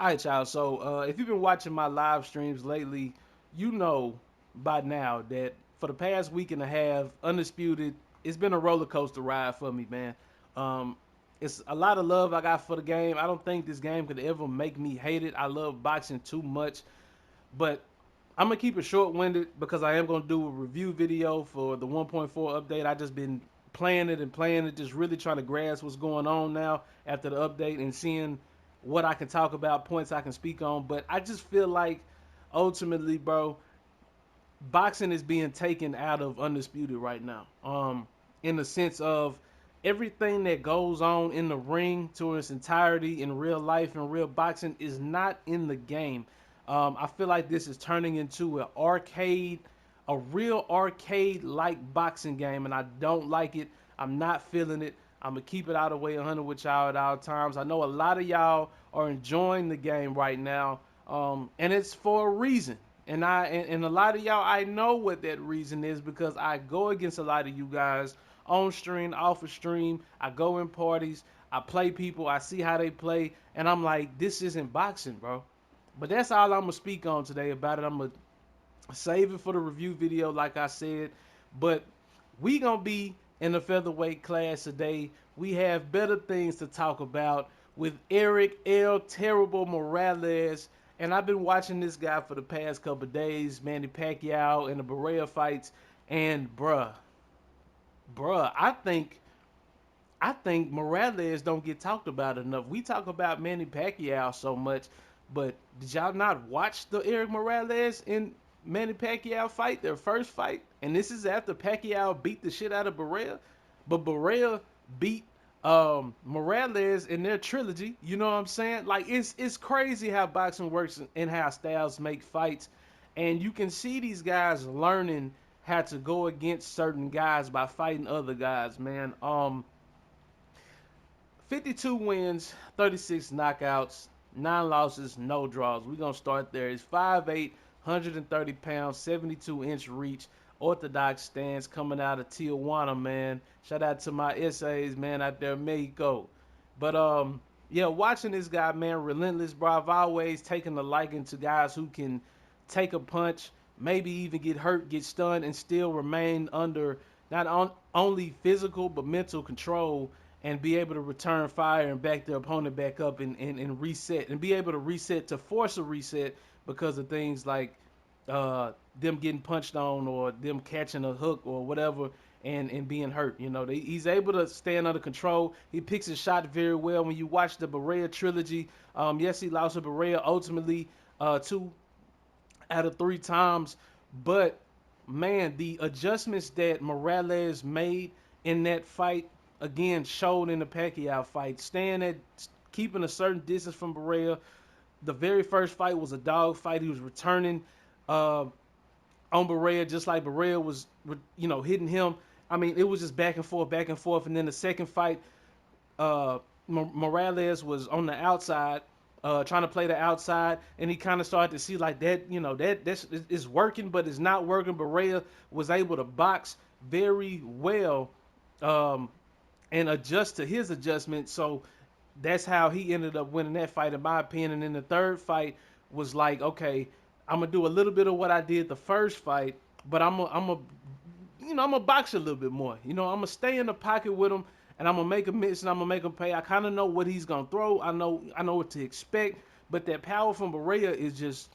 All right, y'all. So if you've been watching my live streams lately, you know by now that for the past week and a half, Undisputed, it's been a roller coaster ride for me, man. Um, it's a lot of love I got for the game. I don't think this game could ever make me hate it. I love boxing too much, but I'm gonna keep it short-winded because I am gonna do a review video for the 1.4 update. I just been playing it, just really trying to grasp what's going on now after the update and seeing what I can talk about, points I can speak on. But I just feel like ultimately, bro, boxing is being taken out of Undisputed right now. In the sense of everything that goes on in the ring to its entirety in real life and real boxing is not in the game. I feel like this is turning into a real arcade like boxing game, and I don't like it. I'm not feeling it. I'm gonna keep it out of the way 100 with y'all at all times. I know a lot of y'all are enjoying the game right now, and it's for a reason. And a lot of y'all, I know what that reason is because I go against a lot of you guys on stream, off of stream. I go in parties, I play people, I see how they play, and I'm like, this isn't boxing, bro. But that's all I'm gonna speak on today about it. I'm gonna save it for the review video, like I said. But we gonna be in the featherweight class today. We have better things to talk about with Erik L. Terrible Morales. And I've been watching this guy for the past couple of days, Manny Pacquiao and the Berea fights. And bruh, I think Morales don't get talked about enough. We talk about Manny Pacquiao so much, but did y'all not watch the Erik Morales and Manny Pacquiao fight, their first fight? And this is after Pacquiao beat the shit out of Berea, but Berea beat Morales in their trilogy. You know what I'm saying? Like it's crazy how boxing works and how styles make fights, and you can see these guys learning how to go against certain guys by fighting other guys, man. 52 wins, 36 knockouts, 9 losses, no draws. We're going to start there. He's 5'8", 130 pounds, 72-inch reach, orthodox stance coming out of Tijuana, man. Shout out to my essays, man, out there in Mexico. But, yeah, watching this guy, man, relentless, bro. I've always taken a liking to guys who can take a punch, maybe even get hurt, get stunned, and still remain under only physical but mental control and be able to return fire and back their opponent back up and reset and be able to reset to force a reset because of things like them getting punched on or them catching a hook or whatever and being hurt. You know, he's able to stand under control. He picks his shot very well. When you watch the Berea trilogy, yes, he lost to Berea ultimately 2 out of 3 times, but man, the adjustments that Morales made in that fight again showed in the Pacquiao fight. Staying at keeping a certain distance from Berea. The very first fight was a dog fight. He was returning uh, on Berea just like Berea was, hitting him. I mean, it was just back and forth. And then the second fight, Morales was on the outside, trying to play the outside, and he kind of started to see like that, that's is working, but it's not working. Berea was able to box very well, um, and adjust to his adjustment. So that's how he ended up winning that fight, in my opinion. And then the third fight was like, okay, I'm gonna do a little bit of what I did the first fight, but I'm gonna box a little bit more. I'm gonna stay in the pocket with him, and I'm gonna make him miss, and I'm gonna make him pay. I kind of know what he's gonna throw. I know what to expect. But that power from Berea is just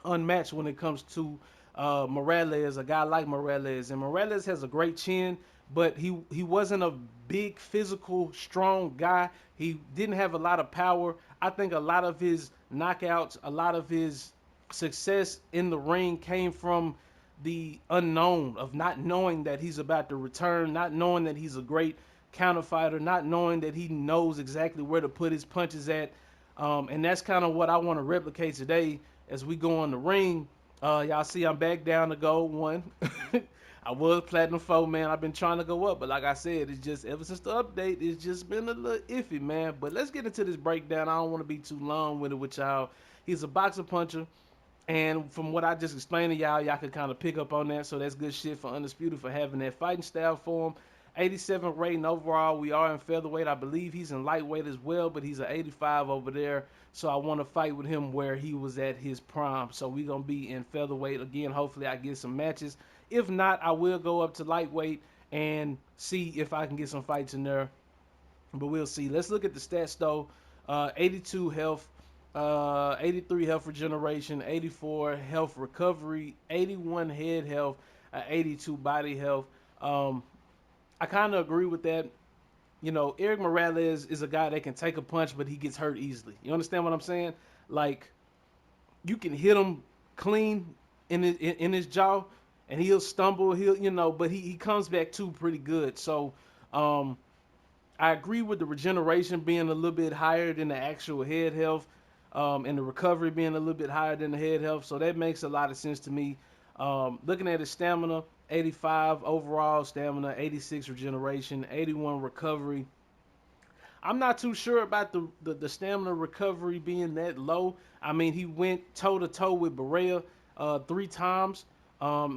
unmatched when it comes to Morales, a guy like Morales. And Morales has a great chin, but he wasn't a big physical, strong guy. He didn't have a lot of power. I think a lot of his knockouts, a lot of his success in the ring came from the unknown of not knowing that he's about to return, not knowing that he's a great counter fighter, not knowing that he knows exactly where to put his punches at. And that's kind of what I want to replicate today as we go on the ring. Y'all see I'm back down to gold one. I was platinum 4, man. I've been trying to go up, but like I said, it's just ever since the update, it's just been a little iffy, man. But let's get into this breakdown. I don't want to be too long with it with y'all. He's a boxer puncher. And from what I just explained to y'all, y'all could kind of pick up on that. So that's good shit for Undisputed for having that fighting style for him. 87 rating overall. We are in featherweight. I believe he's in lightweight as well, but he's an 85 over there. So I want to fight with him where he was at his prime. So we're going to be in featherweight. Again, hopefully I get some matches. If not, I will go up to lightweight and see if I can get some fights in there. But we'll see. Let's look at the stats, though. 82 health, 83 health regeneration, 84 health recovery, 81 head health, 82 body health. I kind of agree with that. You know, Erik Morales is a guy that can take a punch, but he gets hurt easily. You understand what I'm saying? Like, you can hit him clean in his jaw, and he'll stumble. But he comes back too pretty good. So, um, I agree with the regeneration being a little bit higher than the actual head health, and the recovery being a little bit higher than the head health. So that makes a lot of sense to me. Looking at his stamina, 85 overall stamina, 86 regeneration, 81 recovery. I'm not too sure about the stamina recovery being that low. I mean, he went toe to toe with BURRY 3 times.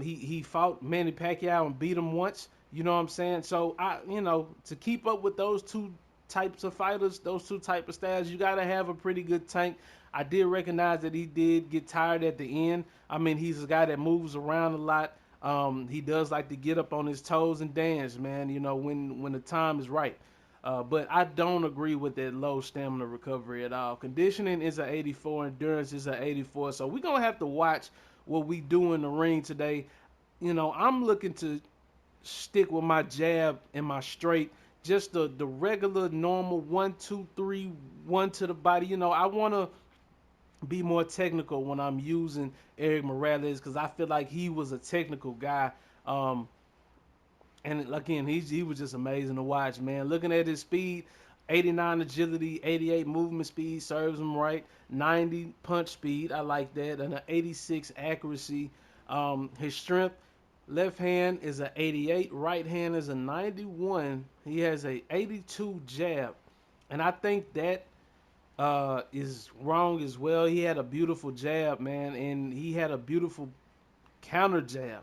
He fought Manny Pacquiao and beat him once. You know what I'm saying? So to keep up with those two types of fighters, those two type of styles, you gotta have a pretty good tank. I did recognize that he did get tired at the end. I mean, he's a guy that moves around a lot. He does like to get up on his toes and dance, man. You know, when the time is right. But I don't agree with that low stamina recovery at all. Conditioning is an 84, endurance is an 84. So we're gonna have to watch what we do in the ring today. You know, I'm looking to stick with my jab and my straight, just the regular normal 1, 2, 3, one to the body. You know, I wanna be more technical when I'm using Erik Morales because I feel like he was a technical guy. Um, and again, he was just amazing to watch, man. Looking at his speed, 89 agility, 88 movement speed serves him right. 90 punch speed, I like that, and an 86 accuracy. His strength, left hand is a 88, right hand is a 91. He has a 82 jab, and I think that is wrong as well. He had a beautiful jab, man, and he had a beautiful counter jab.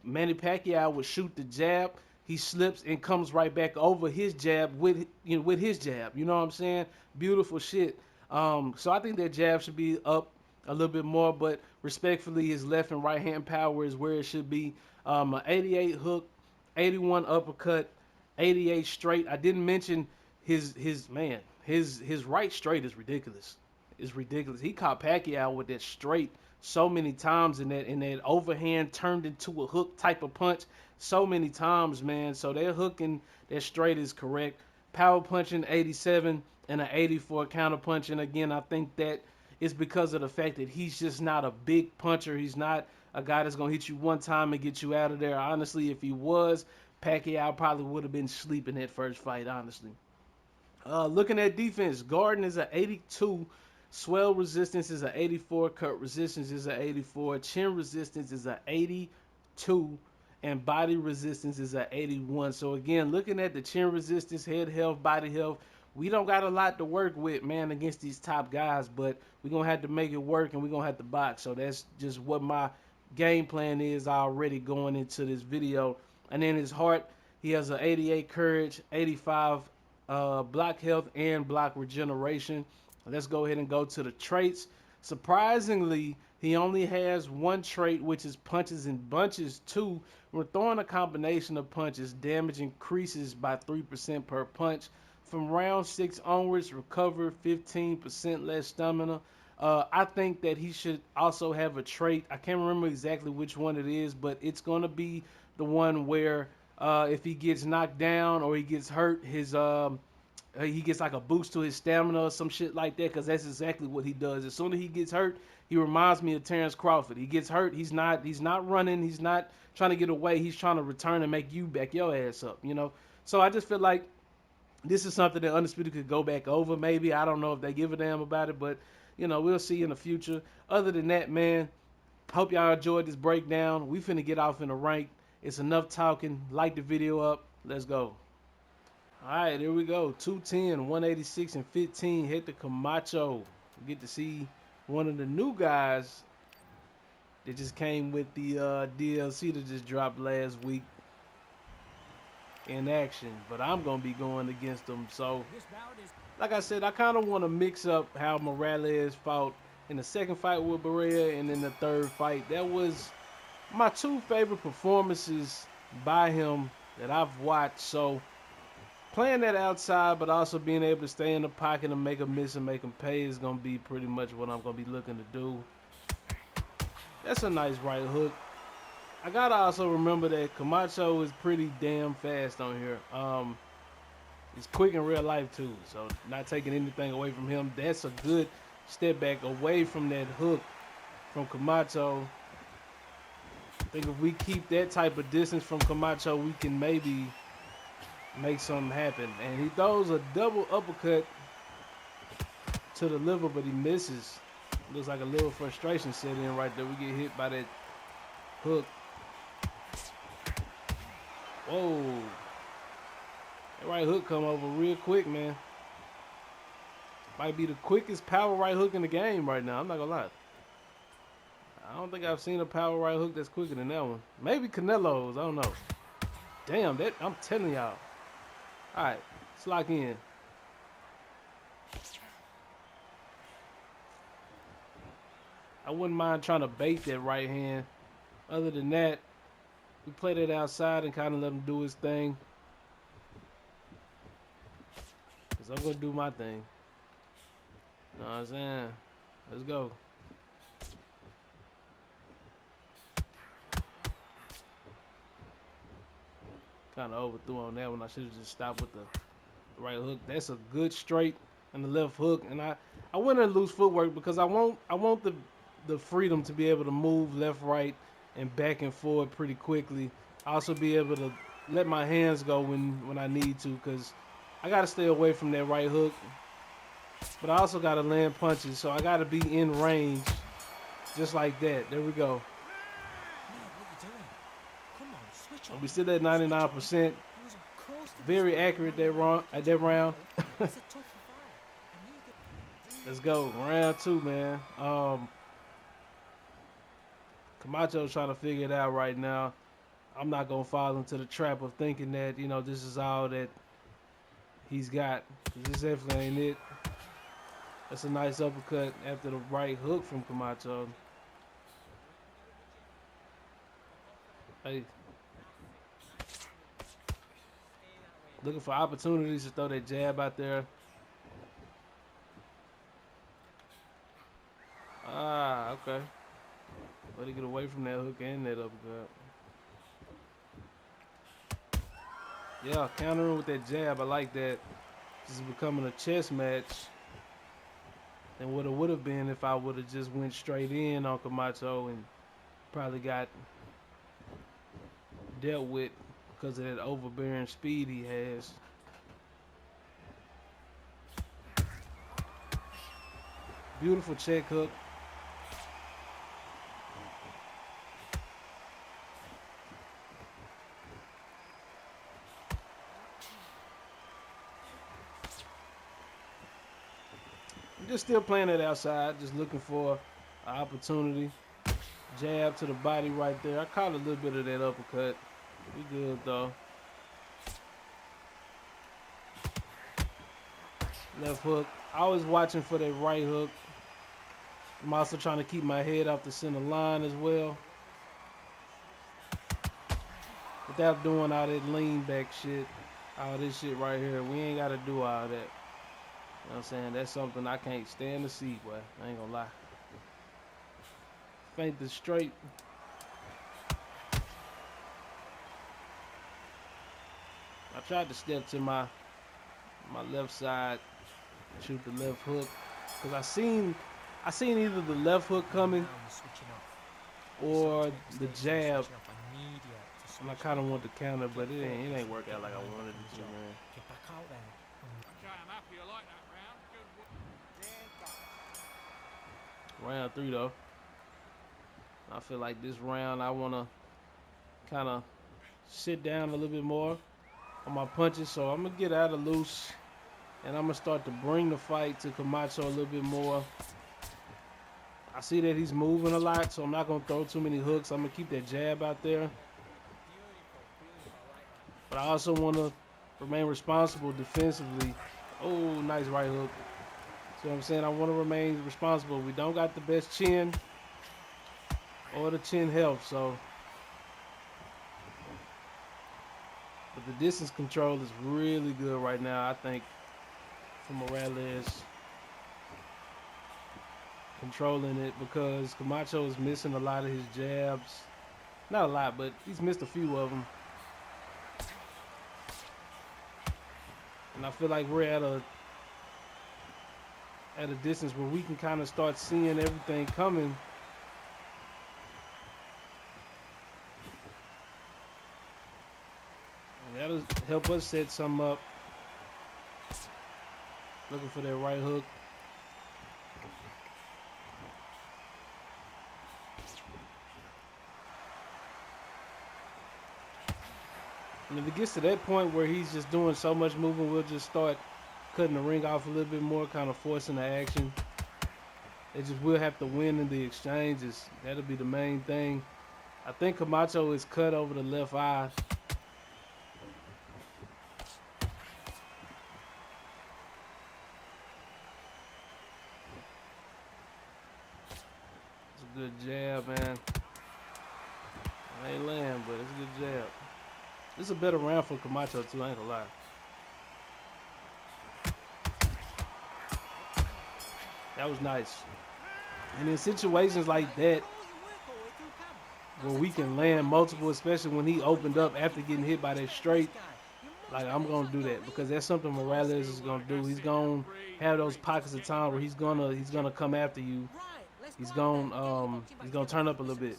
Manny Pacquiao would shoot the jab, he slips and comes right back over his jab with his jab. You know what I'm saying? Beautiful shit. So I think that jab should be up a little bit more, but respectfully, his left and right hand power is where it should be. An 88 hook, 81 uppercut, 88 straight. I didn't mention his right straight is ridiculous. It's ridiculous. He caught Pacquiao with that straight so many times in that overhand turned into a hook type of punch so many times, man. So that hook and that straight is correct. Power punching 87 and an 84 counter punching. Again, I think that is because of the fact that he's just not a big puncher. He's not a guy that's gonna hit you one time and get you out of there. Honestly, if he was, Pacquiao probably would have been sleeping that first fight. Honestly. Looking at defense, Garden is an 82, swell resistance is an 84, cut resistance is an 84, chin resistance is an 82, and body resistance is an 81. So again, looking at the chin resistance, head health, body health, we don't got a lot to work with, man, against these top guys, but we're going to have to make it work and we're going to have to box. So that's just what my game plan is already going into this video. And then his heart, he has an 88 courage, 85 block health, and block regeneration. Let's go ahead and go to the traits. Surprisingly, he only has one trait, which is punches in bunches. Two, when throwing a combination of punches, damage increases by 3% per punch. From round 6 onwards, recover 15% less stamina. I think that he should also have a trait. I can't remember exactly which one it is, but it's going to be the one where if he gets knocked down or he gets hurt, he gets like a boost to his stamina or some shit like that, because that's exactly what he does. As soon as he gets hurt, he reminds me of Terrence Crawford. He gets hurt, he's not running, he's not trying to get away, he's trying to return and make you back your ass up, you know. So I just feel like this is something that Undisputed could go back over. Maybe I don't know if they give a damn about it, but we'll see in the future. Other than that, man, hope y'all enjoyed this breakdown. We finna get off in the rank. It's enough talking. Like the video up. Let's go. All right, here we go. 210, 186, and 15. Hit the Camacho. We get to see one of the new guys that just came with the DLC that just dropped last week. in action, but I'm going to be going against him. So, like I said, I kind of want to mix up how Morales fought in the second fight with BURRY and in the third fight. That was my two favorite performances by him that I've watched. So, playing that outside, but also being able to stay in the pocket and make a miss and make him pay is going to be pretty much what I'm going to be looking to do. That's a nice right hook. I got to also remember that Camacho is pretty damn fast on here. He's quick in real life too, so not taking anything away from him. That's a good step back away from that hook from Camacho. I think if we keep that type of distance from Camacho, we can maybe make something happen. And he throws a double uppercut to the liver, but he misses. Looks like a little frustration set in right there. We get hit by that hook. Whoa. That right hook come over real quick, man. Might be the quickest power right hook in the game right now. I'm not gonna lie. I don't think I've seen a power right hook that's quicker than that one. Maybe Canelo's, I don't know. Damn, that I'm telling y'all. Alright, let's lock in. I wouldn't mind trying to bait that right hand. Other than that, we played it outside and kind of let him do his thing. Because I'm going to do my thing. You know what I'm saying? Let's go. Kind of overthrew on that one. I should have just stopped with the right hook. That's a good straight and the left hook. And I want to lose footwork because I want the freedom to be able to move left, right, and back and forward pretty quickly. I also be able to let my hands go when I need to because I got to stay away from that right hook. But I also got to land punches, so I got to be in range just like that. There we go. We still at 99%. Very accurate at that round. Let's go. Round two, man. Camacho's trying to figure it out right now. I'm not going to fall into the trap of thinking that, you know, this is all that he's got. This definitely ain't it. That's a nice uppercut after the right hook from Camacho. Hey. Looking for opportunities to throw that jab out there. Ah, okay. Let it get away from that hook and that uppercut. Yeah, countering with that jab. I like that. This is becoming a chess match than what it would have been if I would have just went straight in on Camacho and probably got dealt with because of that overbearing speed he has. Beautiful check hook. I'm just still playing it outside, just looking for an opportunity. Jab to the body right there. I caught a little bit of that uppercut. We good though. Left hook. Always watching for that right hook. I'm also trying to keep my head off the center line as well. Without doing all that lean back shit. All this shit right here. We ain't got to do all that. You know what I'm saying? That's something I can't stand to see, boy. I ain't gonna lie. Feint the straight. I tried to step to my left side, shoot the left hook, because I seen either the left hook coming or the jab, and I kind of want to counter, but it ain't work out like I wanted it to, man. Round three though. I feel like this round I want to kind of sit down a little bit more on my punches, so I'm going to get out of loose, and I'm going to start to bring the fight to Camacho a little bit more. I see that he's moving a lot, so I'm not going to throw too many hooks. I'm going to keep that jab out there. but I also want to remain responsible defensively. Oh, nice right hook. See what I'm saying? I want to remain responsible. We don't got the best chin or the chin health, so. But the distance control is really good right now, I think, for Morales controlling it, because Camacho is missing a lot of his jabs. Not a lot, but he's missed a few of them. And I feel like we're at a distance where we can kind of start seeing everything coming. And that'll help us set some up. Looking for that right hook. And if it gets to that point where he's just doing so much moving, we'll just start cutting the ring off a little bit more, kind of forcing the action. It just will have to win in the exchanges. That'll be the main thing. I think Camacho is cut over the left eye. It's a good jab, man. It ain't land, but it's a good jab. This is a better round for Camacho too, I ain't gonna lie. That was nice. And in situations like that, where we can land multiple, especially when he opened up after getting hit by that straight, like, I'm gonna do that, because that's something Morales is gonna do. He's gonna have those pockets of time where he's gonna come after you. He's gonna turn up a little bit.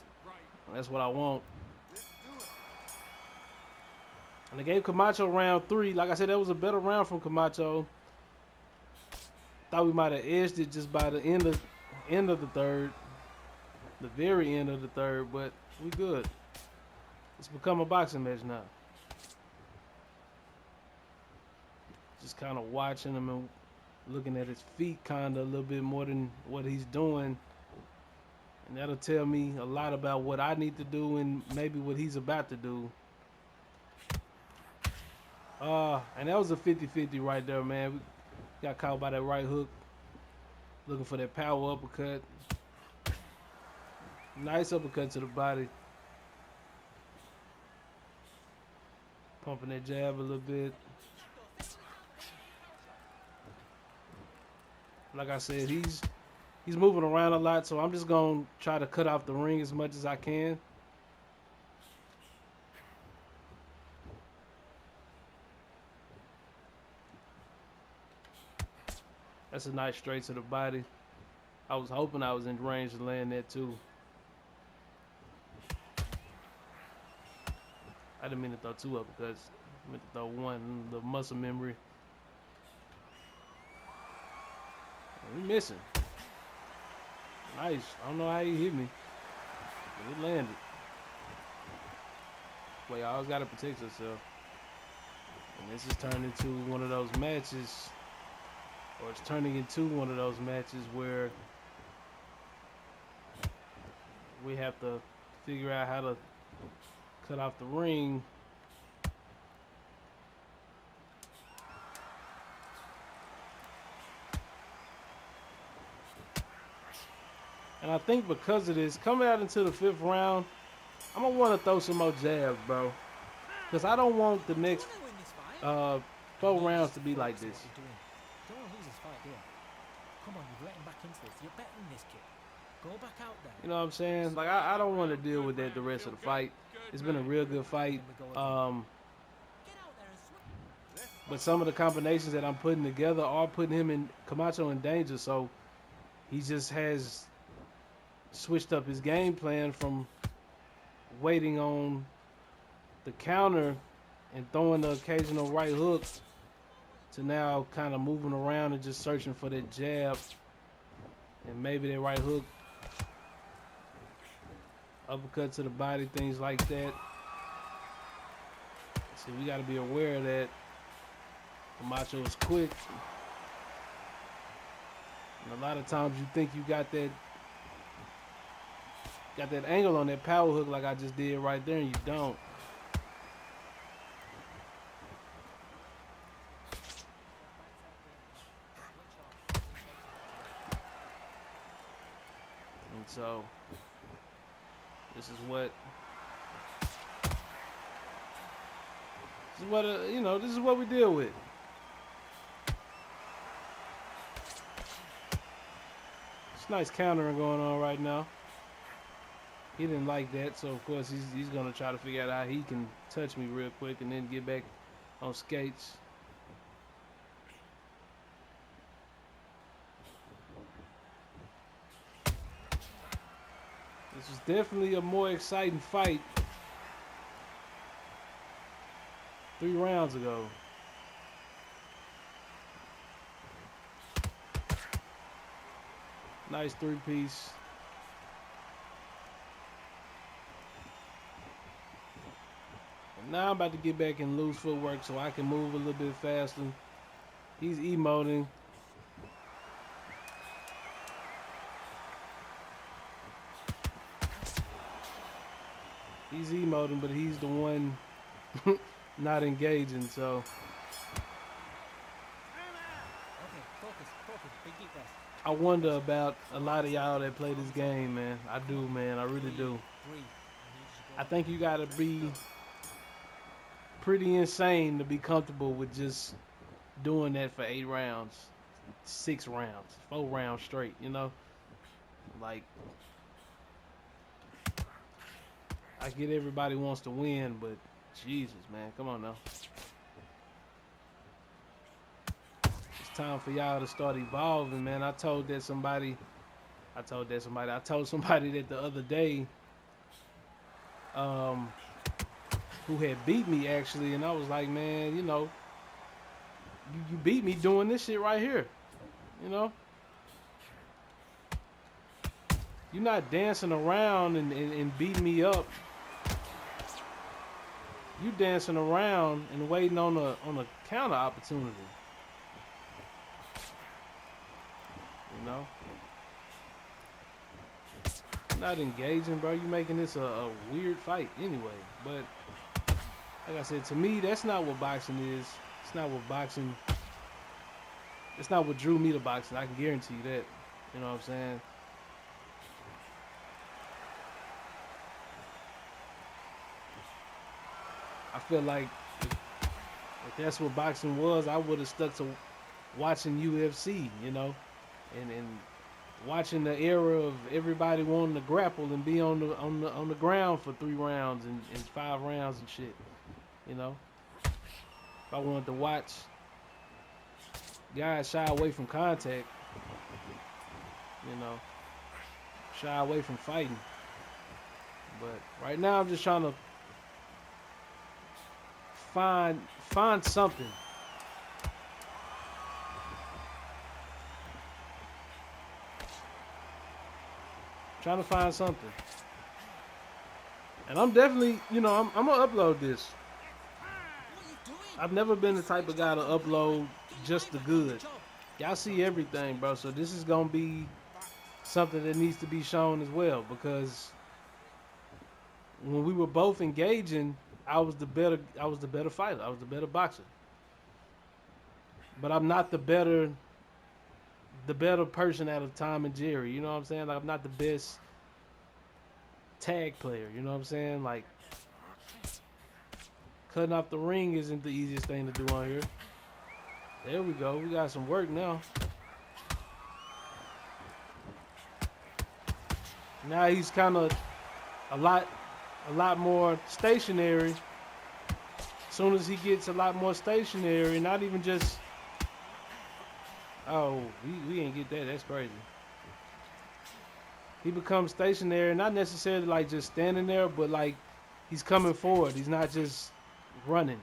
That's what I want. And I gave Camacho round 3. Like I said, that was a better round from Camacho. Thought we might have edged it just by the end of the third, the very end of the third, but we good. It's become a boxing match now. Just kind of watching him and looking at his feet kind of a little bit more than what he's doing. And that'll tell me a lot about what I need to do and maybe what he's about to do. And that was a 50-50 right there, man. We got caught by that right hook. Looking for that power uppercut. Nice uppercut to the body. Pumping that jab a little bit. Like I said, he's moving around a lot, so I'm just going to try to cut off the ring as much as I can. That's a nice straight to the body. I was hoping I was in range to land that too. I didn't mean to throw 2 uppercuts. I meant to throw 1. The muscle memory. We missing. Nice. I don't know how he hit me, but it landed. Well, you always got to protect yourself. And this is turning into one of those matches, or it's turning into one of those matches where we have to figure out how to cut off the ring. And I think because of this, coming out into the 5th round, I'm going to want to throw some more jabs, bro. Because I don't want the next 4 rounds to be like this. Come on, you've let him back into this. You're better than this, kid. Go back out there. You know what I'm saying? Like, I don't want to deal with that the rest of the fight. It's been a real good fight. But some of the combinations that I'm putting together are putting him in Camacho in danger. So he just has switched up his game plan from waiting on the counter and throwing the occasional right hook to now kind of moving around and just searching for that jab and maybe that right hook, uppercut to the body, things like that. See, we got to be aware of that. Camacho is quick. And a lot of times you think you got that angle on that power hook like I just did right there, and you don't. And so this is what this is what we deal with. It's nice countering going on right now. He didn't like that, so of course he's gonna try to figure out how he can touch me real quick and then get back on skates. This is definitely a more exciting fight 3 rounds ago. Nice 3-piece. Now I'm about to get back in loose footwork so I can move a little bit faster. He's emoting. He's emoting, but he's the one not engaging, so. Okay, focus. Big deep breath. I wonder about a lot of y'all that play this game, man. I do, man. I really do. Breathe. I think you gotta be pretty insane to be comfortable with just doing that for 8 rounds, 6 rounds, 4 rounds straight, you know? Like, I get everybody wants to win, but Jesus, man, come on now. It's time for y'all to start evolving, man. I told somebody that the other day, who had beat me actually, and I was like, man, you beat me doing this shit right here, you know? You're not dancing around and beating me up. You dancing around and waiting on a counter opportunity. You know? Not engaging, bro. You making this a weird fight anyway. But like I said, to me, that's not what boxing is. It's not what drew me to boxing. I can guarantee you that. You know what I'm saying? I feel like if that's what boxing was, I would have stuck to watching UFC, you know, and watching the era of everybody wanting to grapple and be on the ground for 3 rounds and 5 rounds and shit, you know. If I wanted to watch guys shy away from contact, you know, shy away from fighting. But right now I'm just trying to find something. Trying to find something. And I'm definitely, I'm gonna upload this. I've never been the type of guy to upload just the good. Y'all see everything, bro. So this is gonna be something that needs to be shown as well, because when we were both engaging, I was the better fighter. I was the better boxer. But I'm not the better person out of Tom and Jerry. You know what I'm saying? Like, I'm not the best tag player. You know what I'm saying? Like, cutting off the ring isn't the easiest thing to do on here. There we go. We got some work now. Now he's kind of a lot more stationary. As soon as he gets a lot more stationary, not even just, we ain't get that. That's crazy. He becomes stationary, not necessarily like just standing there, but like he's coming forward. He's not just running.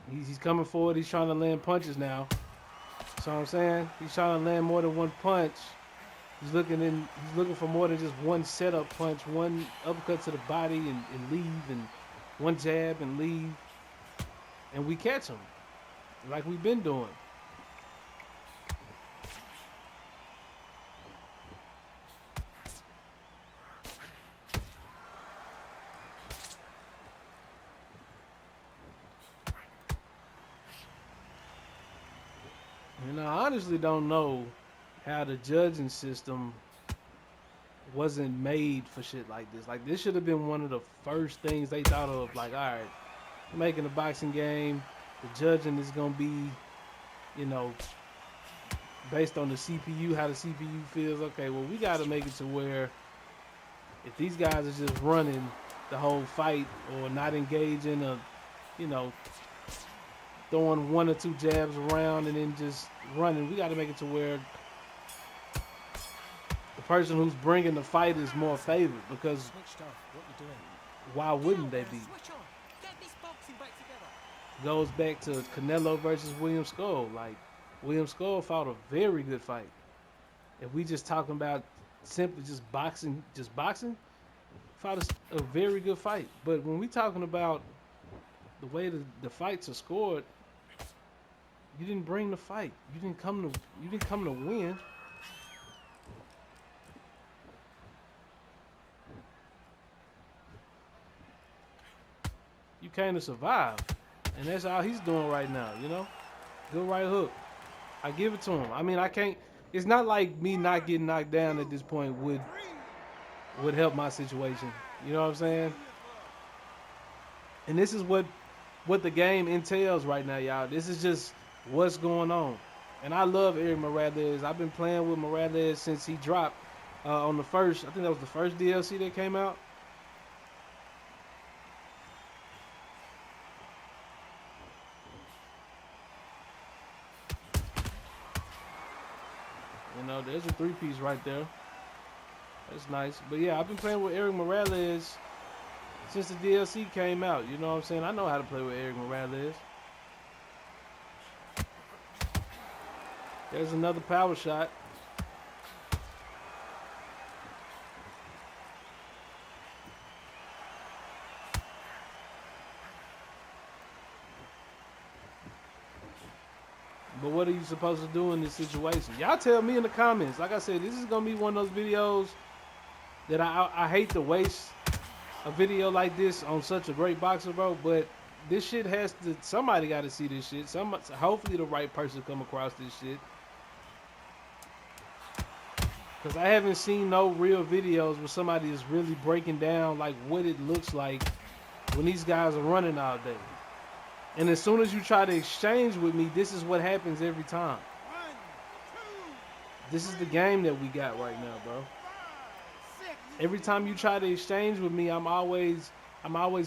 He's coming forward. He's trying to land punches now. You know what I'm saying? He's trying to land more than one punch. He's looking for more than just one setup punch, one uppercut to the body and leave, and one jab and leave. And we catch him like we've been doing. And I honestly don't know how the judging system wasn't made for shit like this. Like this should have been one of the first things they thought of. Like, all right, we're making a boxing game. The judging is gonna be, you know, based on the CPU, how the CPU feels. Okay, well, we got to make it to where if these guys are just running the whole fight or not engaging or, you know, throwing one or two jabs around and then just running, we got to make it to where the person who's bringing the fight is more favored because Switched off. What you doing? why wouldn't they be? Switch on. Get this boxing back together. Goes back to Canelo versus William Skull. Like, William Skull fought a very good fight. If we just talking about simply just boxing, fought a very good fight. But when we talking about the way the fights are scored, you didn't bring the fight. You didn't come to win. You came to survive. And that's all he's doing right now, you know? Good right hook. I give it to him. I mean, I can't. It's not like me not getting knocked down at this point would help my situation. You know what I'm saying? And this is what the game entails right now, y'all. This is just what's going on. And I love Erik Morales. I've been playing with Morales since he dropped on the first. I think that was the first DLC that came out. You know, there's a three-piece right there. That's nice. But yeah, I've been playing with Erik Morales since the DLC came out. You know what I'm saying? I know how to play with Erik Morales. There's another power shot. But what are you supposed to do in this situation? Y'all tell me in the comments. Like I said, this is going to be one of those videos that I hate to waste a video like this on such a great boxer, bro. But this shit has to, somebody got to see this shit. Hopefully the right person come across this shit. Because I haven't seen no real videos where somebody is really breaking down like what it looks like when these guys are running all day. And as soon as you try to exchange with me, this is what happens every time. This is the game that we got right now, bro. Every time you try to exchange with me, I'm always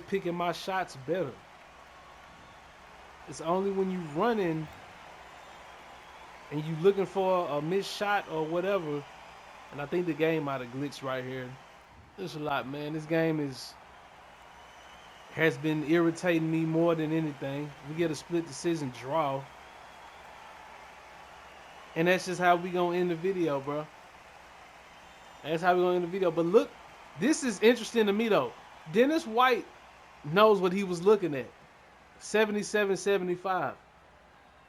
picking my shots better. It's only when you running and you looking for a missed shot or whatever, and I think the game might have glitched right here. There's a lot, man. This game has been irritating me more than anything. We get a split decision draw. And that's just how we gonna end the video, bro. That's how we gonna end the video. But look, this is interesting to me though. Dennis White knows what he was looking at. 77-75.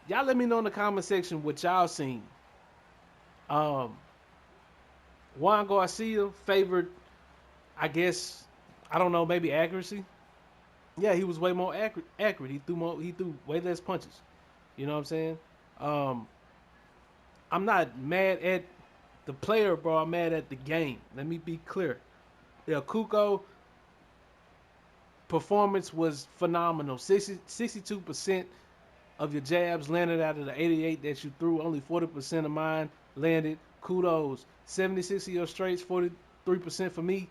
Y'all let me know in the comment section what y'all seen. Juan Garcia favored, I guess, I don't know, maybe accuracy. Yeah, he was way more accurate. He threw way less punches. You know what I'm saying? I'm not mad at the player, bro. I'm mad at the game. Let me be clear. The Kuko performance was phenomenal. 62% of your jabs landed out of the 88 that you threw. Only 40% of mine landed. Kudos. 76 of your straights, 43% for me.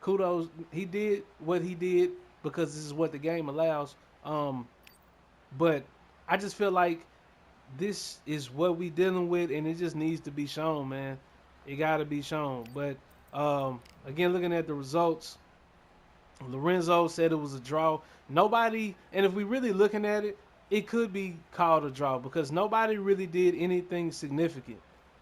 Kudos. He did what he did because this is what the game allows. But I just feel like this is what we dealing with, and it just needs to be shown, man. It got to be shown. But again, looking at the results, Lorenzo said it was a draw. Nobody, and if we really looking at it, it could be called a draw because nobody really did anything significant.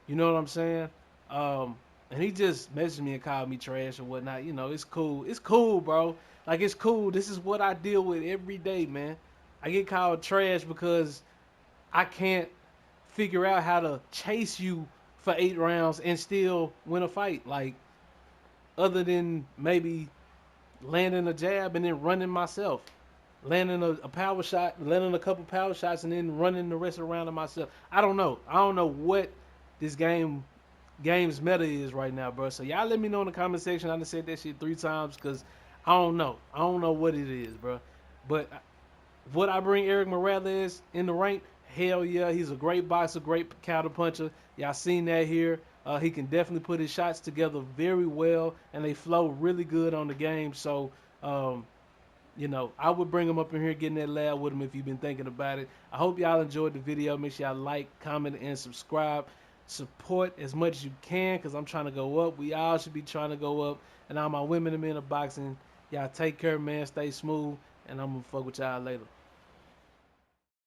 You know what I'm saying? And he just messaged me and called me trash or whatnot. You know, it's cool. It's cool, bro. Like, it's cool. This is what I deal with every day, man. I get called trash because I can't figure out how to chase you for 8 rounds and still win a fight. Like, other than maybe landing a jab and then running myself. Landing a power shot, landing a couple power shots, and then running the rest of the round of myself. I don't know. I don't know what this game games meta is right now, bro. So y'all let me know in the comment section. I done said that shit 3 times because I don't know. I don't know what it is, bro. But would I bring Erik Morales in the rank? Hell yeah, he's a great boxer, great counter puncher. Y'all seen that here. He can definitely put his shots together very well, and they flow really good on the game. So, um, I would bring him up in here, getting that lab with him if you've been thinking about it. I hope y'all enjoyed the video. Make sure y'all like, comment, and subscribe. Support as much as you can because I'm trying to go up. We all should be trying to go up. And all my women and men of boxing, y'all take care, man. Stay smooth, and I'm going to fuck with y'all later.